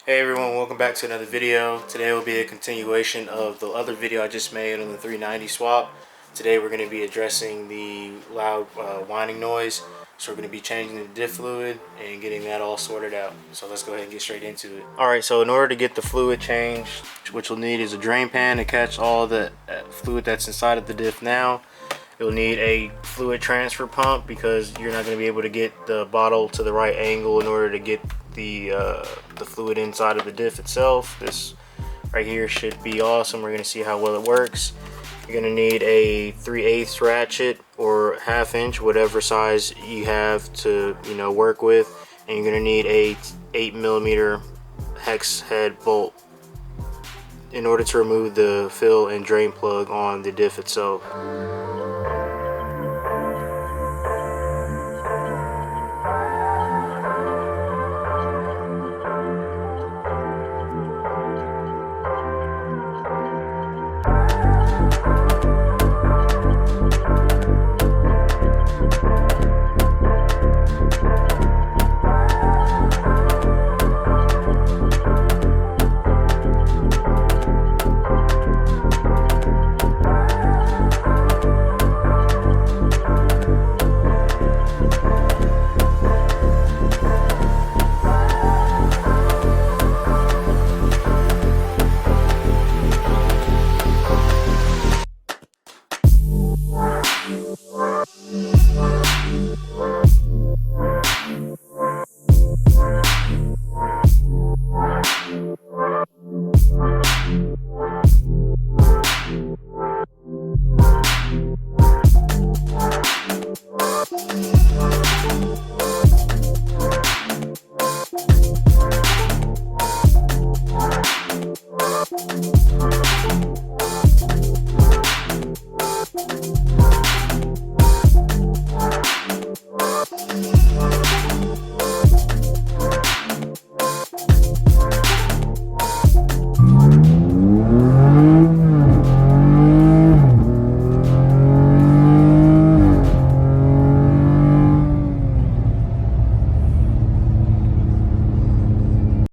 Hey everyone, welcome back to another video. Today will be a continuation of the other video I just made on the 390 swap. Today we're going to be addressing the loud whining noise. So we're going to be changing the diff fluid and getting that all sorted out. So let's go ahead and get straight into it. Alright, so in order to get the fluid changed, what you'll need is a drain pan to catch all the fluid that's inside of the diff now. You'll need a fluid transfer pump because you're not going to be able to get the bottle to the right angle in order to get the fluid inside of the diff itself. This right here should be awesome. We're going to see how well it works. You're going to need a 3/8 ratchet or 1/2 inch, whatever size you have to work with, and you're going to need a 8mm hex head bolt in order to remove the fill and drain plug on the diff itself.